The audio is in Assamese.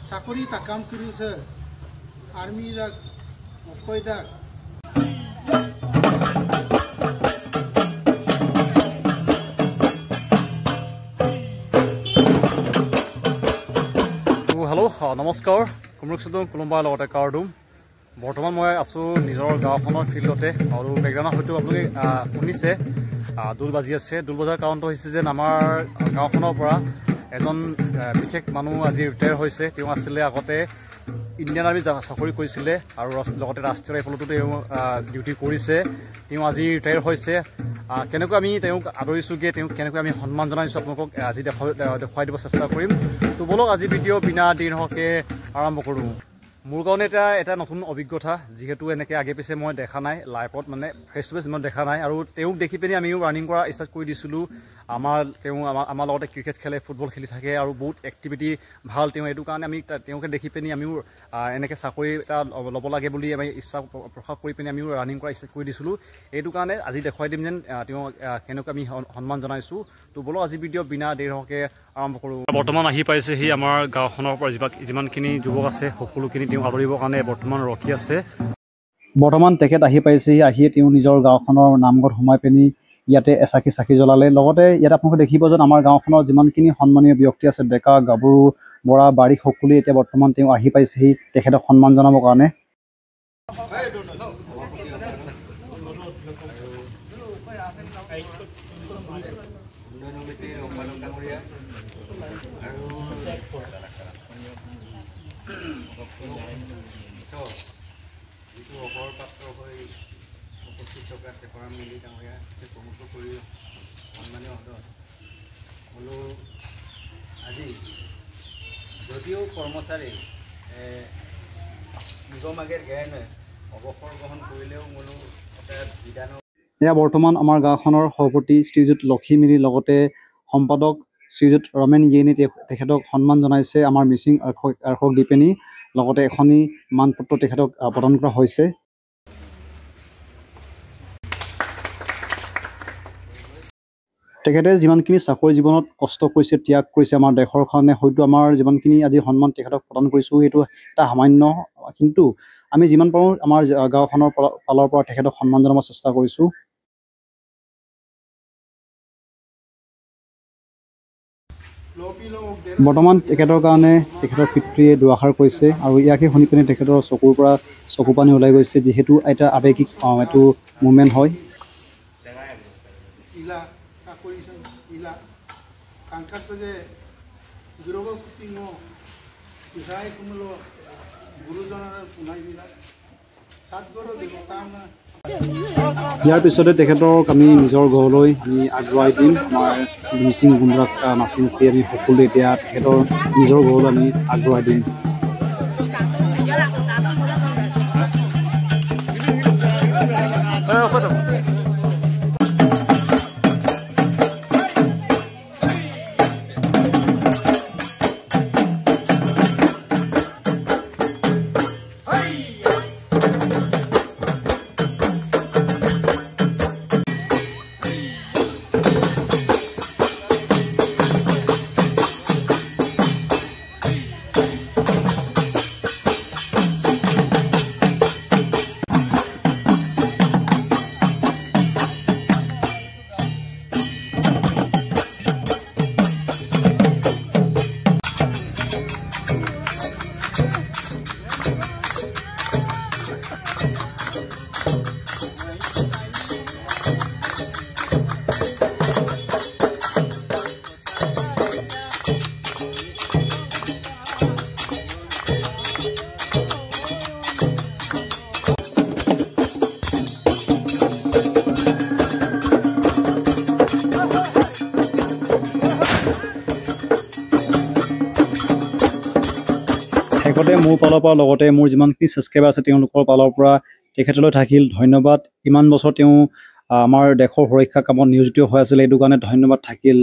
চাকৰি কাম কৰিছে আৰ্মি দাক অক্ষয় দাক हेलो नमस्कार कुमरुक्सुदुम कुलुम्बार लगते कारडुम बर्तमान मैं आसो निजर गाँवखনৰ ফিল্ডতে আৰু বেকগ্ৰাউণ্ড হয়তো আপোনালোকে শুনিছে দুল বাজি আছে দুল বজাৰ কাৰণটো হৈছে যে আমাৰ গাঁওখনৰ পৰা এজন বিশেষ মানুহ আজি ৰিটায়াৰ হৈছে তেওঁ আছিলে আগতে ইণ্ডিয়ান আৰ্মি চাকৰি কৰিছিলে আৰু লগতে ৰাষ্ট্ৰীয় ৰাইফলতো তেওঁ ডিউটি কৰিছে তেওঁ আজি ৰিটায়াৰ হৈছে কেনেকৈ আমি তেওঁক আদৰিছোগে তেওঁক কেনেকৈ আমি সন্মান জনাইছো আপোনালোকক আজি দেখুৱাই দিব চেষ্টা কৰিম তো বলক আজি ভিডিঅ' বিনা দিন হকে আৰম্ভ কৰোঁ মোৰ কাৰণে এটা নতুন অভিজ্ঞতা যেহেতু এনেকৈ আগে পিছে মই দেখা নাই লাইভত মানে ফেচ টু ফেচ মই দেখা নাই আৰু তেওঁক দেখি পিনি আমিও ৰানিং কৰা ষ্টাৰ্ট কৰি দিছিলোঁ আমাৰ লগতে ক্ৰিকেট খেলে ফুটবল খেলি থাকে আৰু বহুত এক্টিভিটি ভাল তেওঁ এইটো কাৰণে আমি তেওঁকে দেখি পিনি আমিও এনেকৈ চাকৰি এটা ল'ব লাগে বুলি আমি ইচ্ছা প্ৰকাশ কৰি পিনি আমিও ৰানিং কৰা ষ্টাৰ্ট কৰি দিছিলোঁ এইটো কাৰণে আজি দেখুৱাই দিম যেন তেওঁ কেনেকৈ আমি সন্মান জনাইছোঁ তো বলক আজি ভিডিঅ' বিনা দেৰিকৈ আৰম্ভ কৰোঁ বৰ্তমান আহি পাইছেহি আমাৰ গাঁওখনৰ পৰা যিমানখিনি যুৱক আছে সকলোখিনি তেওঁ আদৰিবৰ কাৰণে বৰ্তমান ৰখি আছে বৰ্তমান তেখেত আহি পাইছেহি আহিয়ে তেওঁ নিজৰ গাঁওখনৰ নামঘৰত সোমাই পিনি ইয়াতে এচাকি চাকি জ্বলালে লগতে ইয়াত আপোনালোকে দেখিব যেন আমাৰ গাঁওখনৰ যিমানখিনি সন্মানীয় ব্যক্তি আছে ডেকা গাভৰু বৰা বাৰিক সকলোৱে এতিয়া বৰ্তমান তেওঁ আহি পাইছেহি তেখেতক সন্মান জনাবৰ কাৰণে আজি যদিও কৰ্মচাৰী নিগমাগেৰ জ্ঞানে অৱসৰ গ্ৰহণ কৰিলেও মোলো এটা বিধান এয়া বৰ্তমান আমাৰ গাঁওখনৰ সভাপতি শ্ৰীযুত লক্ষীমিৰি লগতে সম্পাদক শ্ৰীযুত ৰমেন ইয়েনি তেখেতক সন্মান জনাইছে আমাৰ মিচিং আৰ্শক দি পিনি লগতে এখনি মানপত্ৰ তেখেতক প্ৰদান কৰা হৈছে তেখেতে যিমানখিনি চাকৰি জীৱনত কষ্ট কৰিছে ত্যাগ কৰিছে আমাৰ দেশৰ কাৰণে হয়তো আমাৰ যিমানখিনি আজি সন্মান তেখেতক প্ৰদান কৰিছোঁ এইটো এটা সামান্য কিন্তু আমি যিমান পাৰোঁ আমাৰ গাঁওখনৰ ফালৰ পৰা তেখেতক সন্মান জনাব চেষ্টা কৰিছোঁ বৰ্তমান তেখেতৰ কাৰণে তেখেতৰ পিতৃয়ে দুআষাৰ কৈছে আৰু ইয়াকে শুনি পিনে তেখেতৰ চকুৰ পৰা চকু পানী ওলাই গৈছে যিহেতু এটা আৱেগিক এইটো মুভমেণ্ট হয় ইয়াৰ পিছতে তেখেতক আমি নিজৰ ঘৰলৈ আমি আগুৱাই দিম আমাৰ মিচিং গুণ্ডাক নাচি নাচি আমি সকলোৱে এতিয়া তেখেতৰ নিজৰ ঘৰলৈ আমি আগুৱাই দিম শেষতে মোৰ ফালৰ পৰা লগতে মোৰ যিমানখিনি ছাবস্ক্ৰাইবাৰ আছে তেওঁলোকৰ ফালৰ পৰা তেখেতলৈ থাকিল ধন্যবাদ ইমান বছৰ তেওঁ আমাৰ দেশৰ সুৰক্ষা কামত নিয়োজিত হৈ আছিল এইটো কাৰণে ধন্যবাদ থাকিল